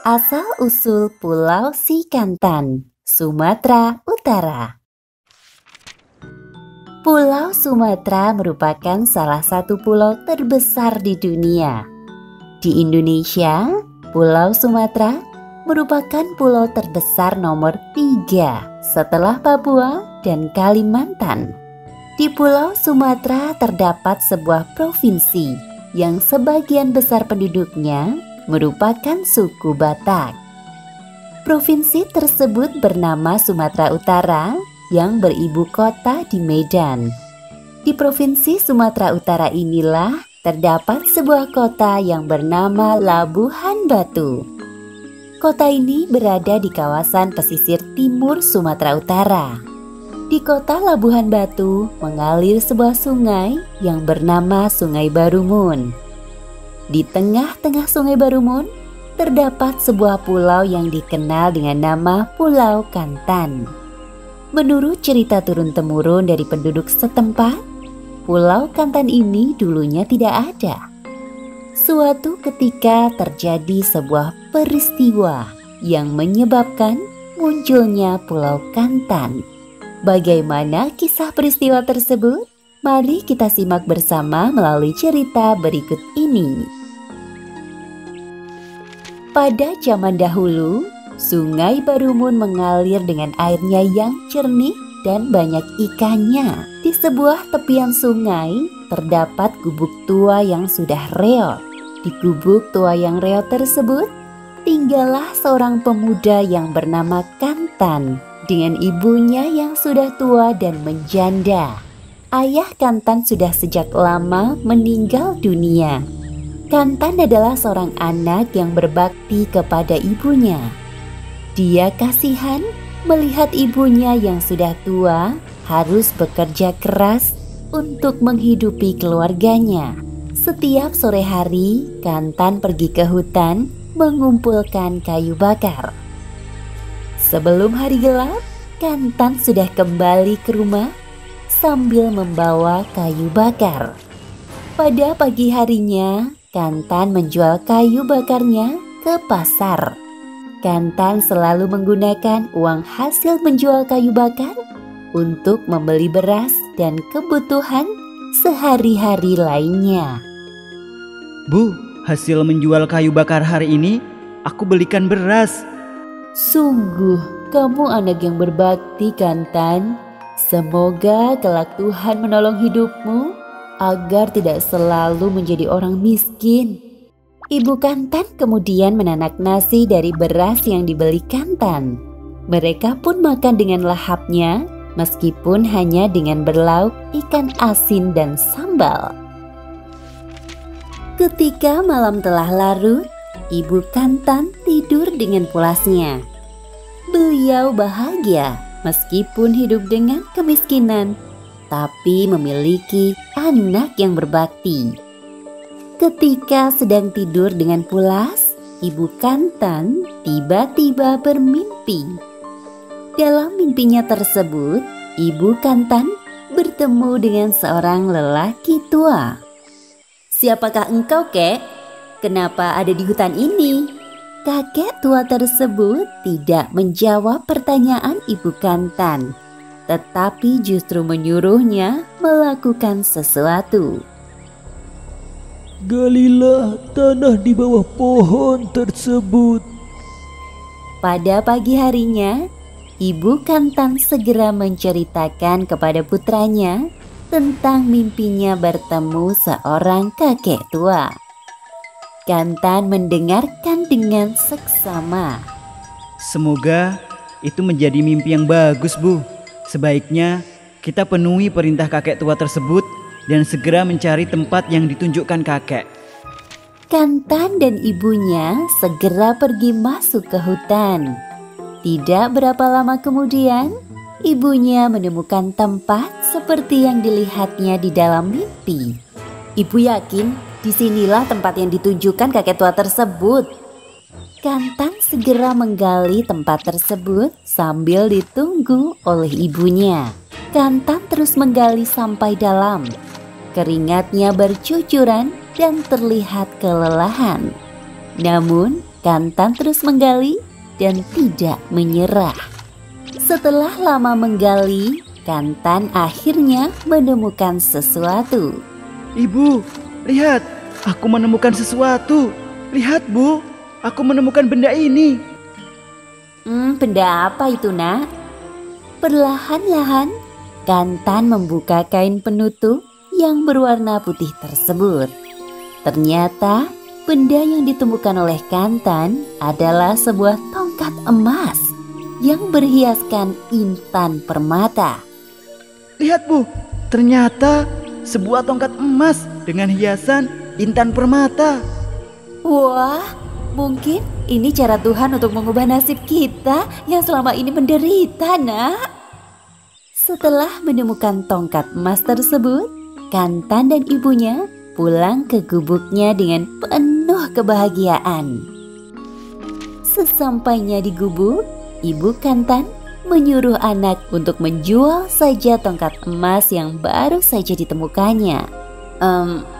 Asal-usul Pulau Sikantan, Sumatera Utara. Pulau Sumatera merupakan salah satu pulau terbesar di dunia. Di Indonesia, Pulau Sumatera merupakan pulau terbesar nomor 3 setelah Papua dan Kalimantan. Di Pulau Sumatera terdapat sebuah provinsi yang sebagian besar penduduknya merupakan suku Batak. Provinsi tersebut bernama Sumatera Utara yang beribu kota di Medan. Di Provinsi Sumatera Utara inilah terdapat sebuah kota yang bernama Labuhan Batu. Kota ini berada di kawasan pesisir timur Sumatera Utara. Di kota Labuhan Batu mengalir sebuah sungai yang bernama Sungai Barumun. Di tengah-tengah Sungai Barumun terdapat sebuah pulau yang dikenal dengan nama Pulau Kantan. Menurut cerita turun-temurun dari penduduk setempat, Pulau Kantan ini dulunya tidak ada. Suatu ketika terjadi sebuah peristiwa yang menyebabkan munculnya Pulau Kantan. Bagaimana kisah peristiwa tersebut? Mari kita simak bersama melalui cerita berikut ini. Pada zaman dahulu, Sungai Barumun mengalir dengan airnya yang jernih dan banyak ikannya. Di sebuah tepian sungai terdapat gubuk tua yang sudah reot. Di gubuk tua yang reot tersebut tinggallah seorang pemuda yang bernama Kantan dengan ibunya yang sudah tua dan menjanda. Ayah Kantan sudah sejak lama meninggal dunia. Kantan adalah seorang anak yang berbakti kepada ibunya. Dia kasihan melihat ibunya yang sudah tua harus bekerja keras untuk menghidupi keluarganya. Setiap sore hari, Kantan pergi ke hutan mengumpulkan kayu bakar. Sebelum hari gelap, Kantan sudah kembali ke rumah sambil membawa kayu bakar. Pada pagi harinya, Kantan menjual kayu bakarnya ke pasar. Kantan selalu menggunakan uang hasil menjual kayu bakar untuk membeli beras dan kebutuhan sehari-hari lainnya. Bu, hasil menjual kayu bakar hari ini, aku belikan beras. Sungguh, kamu anak yang berbakti, Kantan. Semoga kelak Tuhan menolong hidupmu agar tidak selalu menjadi orang miskin. Ibu Kantan kemudian menanak nasi dari beras yang dibeli Kantan. Mereka pun makan dengan lahapnya, meskipun hanya dengan berlauk ikan asin dan sambal. Ketika malam telah larut, Ibu Kantan tidur dengan pulasnya. Beliau bahagia meskipun hidup dengan kemiskinan, tapi memiliki anak yang berbakti. Ketika sedang tidur dengan pulas, Ibu Kantan tiba-tiba bermimpi. Dalam mimpinya tersebut, Ibu Kantan bertemu dengan seorang lelaki tua. "Siapakah engkau, Kek? Kenapa ada di hutan ini?" Kakek tua tersebut tidak menjawab pertanyaan Ibu Kantan, tetapi justru menyuruhnya melakukan sesuatu. "Galilah tanah di bawah pohon tersebut." Pada pagi harinya, Ibu Kantan segera menceritakan kepada putranya tentang mimpinya bertemu seorang kakek tua. Kantan mendengarkan dengan seksama. Semoga itu menjadi mimpi yang bagus, Bu. Sebaiknya kita penuhi perintah kakek tua tersebut dan segera mencari tempat yang ditunjukkan kakek. Kantan dan ibunya segera pergi masuk ke hutan. Tidak berapa lama kemudian, ibunya menemukan tempat seperti yang dilihatnya di dalam mimpi. "Ibu yakin disinilah tempat yang ditunjukkan kakek tua tersebut?" Kantan segera menggali tempat tersebut sambil ditunggu oleh ibunya. Kantan terus menggali sampai dalam. Keringatnya bercucuran dan terlihat kelelahan. Namun Kantan terus menggali dan tidak menyerah. Setelah lama menggali, Kantan akhirnya menemukan sesuatu. Ibu, lihat, aku menemukan sesuatu. Lihat Bu, aku menemukan benda ini. Benda apa itu, Nak? Perlahan-lahan, Kantan membuka kain penutup yang berwarna putih tersebut. Ternyata, benda yang ditemukan oleh Kantan adalah sebuah tongkat emas yang berhiaskan intan permata. Lihat Bu, ternyata sebuah tongkat emas dengan hiasan intan permata. Wah, mungkin ini cara Tuhan untuk mengubah nasib kita yang selama ini menderita, Nak. Setelah menemukan tongkat emas tersebut, Kantan dan ibunya pulang ke gubuknya dengan penuh kebahagiaan. Sesampainya di gubuk, Ibu Kantan menyuruh anak untuk menjual saja tongkat emas yang baru saja ditemukannya.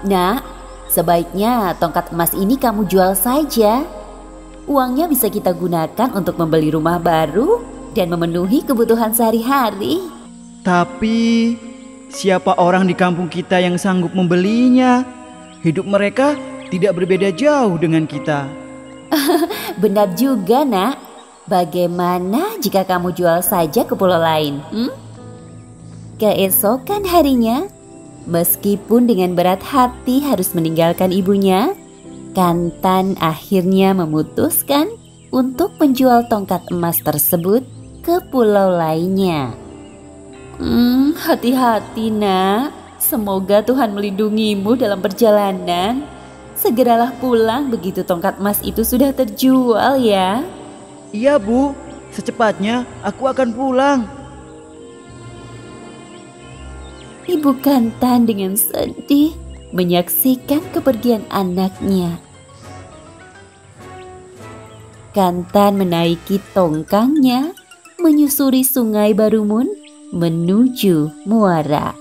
Nak, sebaiknya tongkat emas ini kamu jual saja. Uangnya bisa kita gunakan untuk membeli rumah baru dan memenuhi kebutuhan sehari-hari. Tapi siapa orang di kampung kita yang sanggup membelinya? Hidup mereka tidak berbeda jauh dengan kita. Benar juga, Nak. Bagaimana jika kamu jual saja ke pulau lain? Keesokan harinya, meskipun dengan berat hati harus meninggalkan ibunya, Kantan akhirnya memutuskan untuk menjual tongkat emas tersebut ke pulau lainnya. Hati-hati, Nak. Semoga Tuhan melindungimu dalam perjalanan. Segeralah pulang begitu tongkat emas itu sudah terjual ya. Iya Bu, secepatnya aku akan pulang. Ibu Kantan dengan sedih menyaksikan kepergian anaknya. Kantan menaiki tongkangnya, menyusuri sungai Barumun menuju Muara.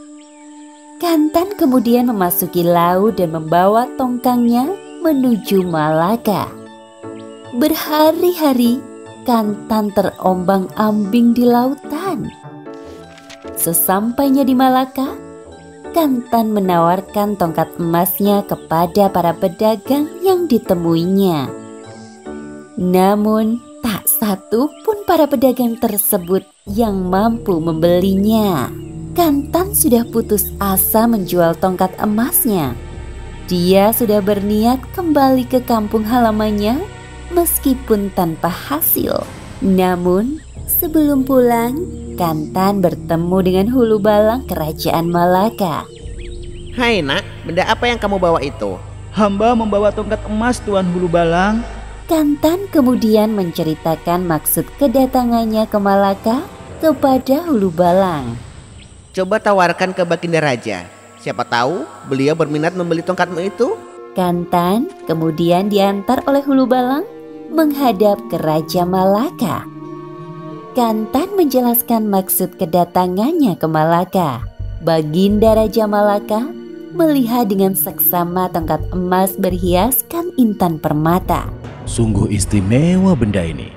Kantan kemudian memasuki laut dan membawa tongkangnya menuju Malaka. Berhari-hari Kantan terombang-ambing di lautan. Sesampainya di Malaka, Kantan menawarkan tongkat emasnya kepada para pedagang yang ditemuinya. Namun, tak satu pun para pedagang tersebut yang mampu membelinya. Kantan sudah putus asa menjual tongkat emasnya. Dia sudah berniat kembali ke kampung halamannya meskipun tanpa hasil. Namun, sebelum pulang, Kantan bertemu dengan Hulu Balang Kerajaan Malaka. Hai Nak, benda apa yang kamu bawa itu? Hamba membawa tongkat emas Tuan Hulu Balang. Kantan kemudian menceritakan maksud kedatangannya ke Malaka kepada Hulu Balang. Coba tawarkan ke Baginda Raja. Siapa tahu beliau berminat membeli tongkatmu itu. Kantan kemudian diantar oleh Hulu Balang menghadap ke Raja Malaka. Kantan menjelaskan maksud kedatangannya ke Malaka. Baginda Raja Malaka melihat dengan seksama tongkat emas berhiaskan intan permata. Sungguh istimewa benda ini.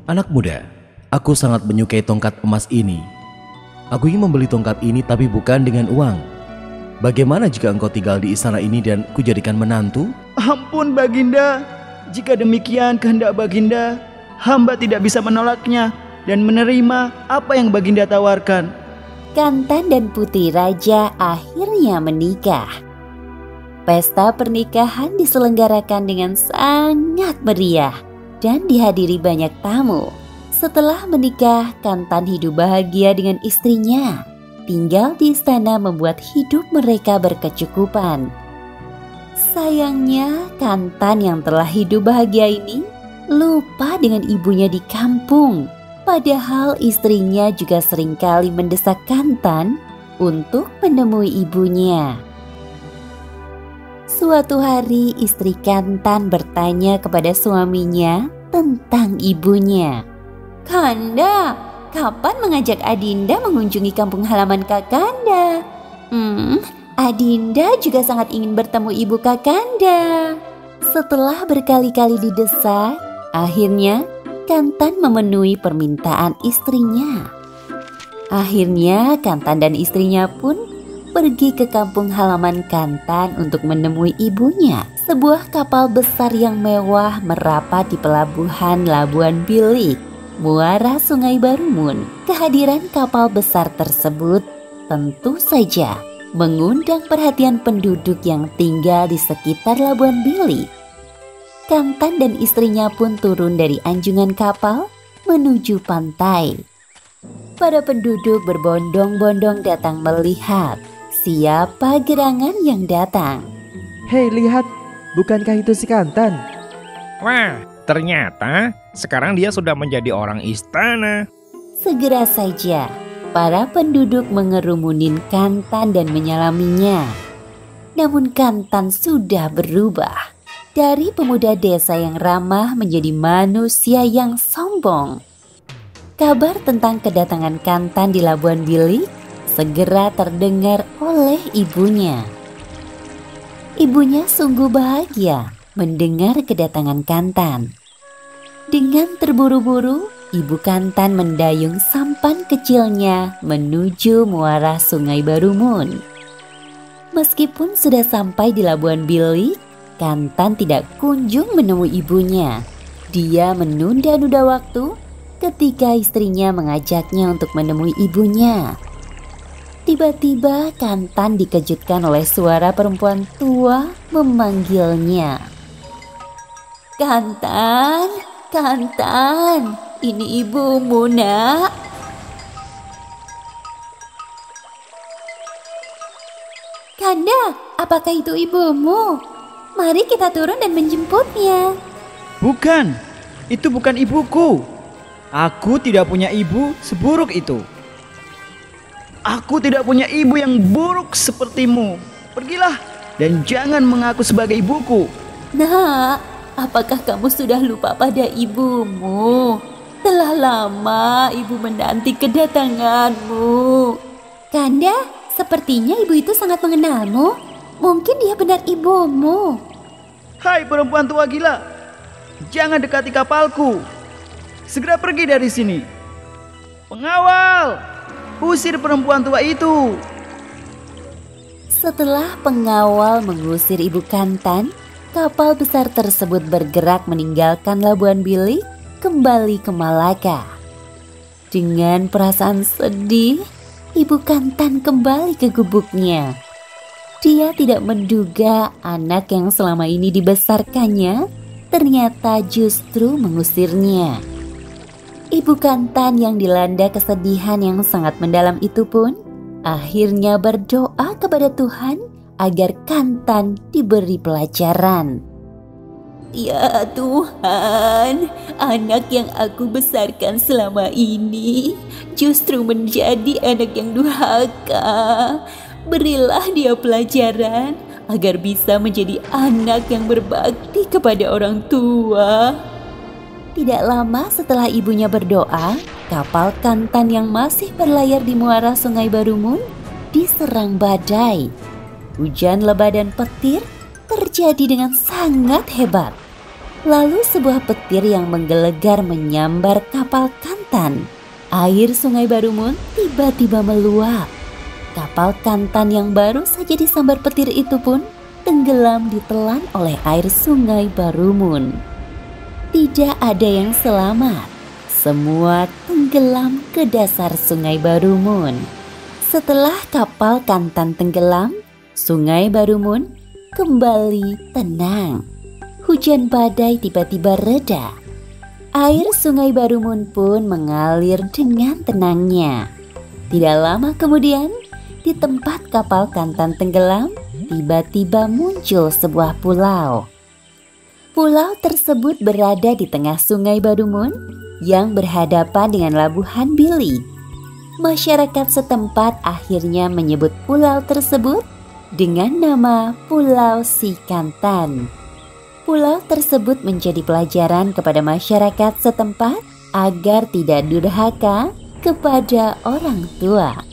Anak muda, aku sangat menyukai tongkat emas ini. Aku ingin membeli tongkat ini tapi bukan dengan uang. Bagaimana jika engkau tinggal di istana ini dan kujadikan menantu? Ampun Baginda, jika demikian kehendak Baginda, hamba tidak bisa menolaknya dan menerima apa yang Baginda tawarkan. Kantan dan putri raja akhirnya menikah. Pesta pernikahan diselenggarakan dengan sangat meriah dan dihadiri banyak tamu. Setelah menikah, Kantan hidup bahagia dengan istrinya. Tinggal di istana membuat hidup mereka berkecukupan. Sayangnya, Kantan yang telah hidup bahagia ini lupa dengan ibunya di kampung. Padahal istrinya juga seringkali mendesak Kantan untuk menemui ibunya. Suatu hari istri Kantan bertanya kepada suaminya tentang ibunya. "Kanda, kapan mengajak Adinda mengunjungi kampung halaman Kakanda? Adinda juga sangat ingin bertemu ibu Kakanda." Setelah berkali-kali didesak, akhirnya Kantan memenuhi permintaan istrinya. Akhirnya Kantan dan istrinya pun pergi ke kampung halaman Kantan untuk menemui ibunya. Sebuah kapal besar yang mewah merapat di pelabuhan Labuan Bilik, muara Sungai Barumun. Kehadiran kapal besar tersebut tentu saja mengundang perhatian penduduk yang tinggal di sekitar Labuan Bilik. Kantan dan istrinya pun turun dari anjungan kapal menuju pantai. Para penduduk berbondong-bondong datang melihat siapa gerangan yang datang. Hei, lihat, bukankah itu si Kantan? Wah, ternyata sekarang dia sudah menjadi orang istana. Segera saja para penduduk mengerumunin Kantan dan menyalaminya. Namun Kantan sudah berubah. Dari pemuda desa yang ramah menjadi manusia yang sombong. Kabar tentang kedatangan Kantan di Labuan Bilik segera terdengar oleh ibunya. Ibunya sungguh bahagia mendengar kedatangan Kantan. Dengan terburu-buru, Ibu Kantan mendayung sampan kecilnya menuju muara Sungai Barumun. Meskipun sudah sampai di Labuan Bilik, Kantan tidak kunjung menemui ibunya. Dia menunda-nunda waktu ketika istrinya mengajaknya untuk menemui ibunya. Tiba-tiba Kantan dikejutkan oleh suara perempuan tua memanggilnya. Kantan, Kantan, ini ibumu, nak. Kanda, apakah itu ibumu? Mari kita turun dan menjemputnya. Bukan, itu bukan ibuku. Aku tidak punya ibu seburuk itu. Aku tidak punya ibu yang buruk sepertimu. Pergilah dan jangan mengaku sebagai ibuku. Nak, apakah kamu sudah lupa pada ibumu? Telah lama ibu menanti kedatanganmu. Kanda, sepertinya ibu itu sangat mengenalmu. Mungkin dia benar ibumu. Hai perempuan tua gila, jangan dekati kapalku. Segera pergi dari sini. Pengawal, usir perempuan tua itu. Setelah pengawal mengusir Ibu Kantan, kapal besar tersebut bergerak meninggalkan Labuan Bilik kembali ke Malaka. Dengan perasaan sedih, Ibu Kantan kembali ke gubuknya. Dia tidak menduga anak yang selama ini dibesarkannya ternyata justru mengusirnya. Ibu Kantan yang dilanda kesedihan yang sangat mendalam itu pun akhirnya berdoa kepada Tuhan agar Kantan diberi pelajaran. Ya Tuhan, anak yang aku besarkan selama ini justru menjadi anak yang durhaka. Berilah dia pelajaran agar bisa menjadi anak yang berbakti kepada orang tua. Tidak lama setelah ibunya berdoa, kapal Kantan yang masih berlayar di muara Sungai Barumun diserang badai. Hujan lebat dan petir terjadi dengan sangat hebat. Lalu sebuah petir yang menggelegar menyambar kapal Kantan. Air Sungai Barumun tiba-tiba meluap. Kapal Kantan yang baru saja disambar petir itu pun tenggelam ditelan oleh air Sungai Barumun. Tidak ada yang selamat. Semua tenggelam ke dasar Sungai Barumun. Setelah kapal Kantan tenggelam, Sungai Barumun kembali tenang. Hujan badai tiba-tiba reda. Air Sungai Barumun pun mengalir dengan tenangnya. Tidak lama kemudian, di tempat kapal Kantan tenggelam, tiba-tiba muncul sebuah pulau. Pulau tersebut berada di tengah Sungai Barumun yang berhadapan dengan Labuan Bilik. Masyarakat setempat akhirnya menyebut pulau tersebut dengan nama Pulau Si Kantan. Pulau tersebut menjadi pelajaran kepada masyarakat setempat agar tidak durhaka kepada orang tua.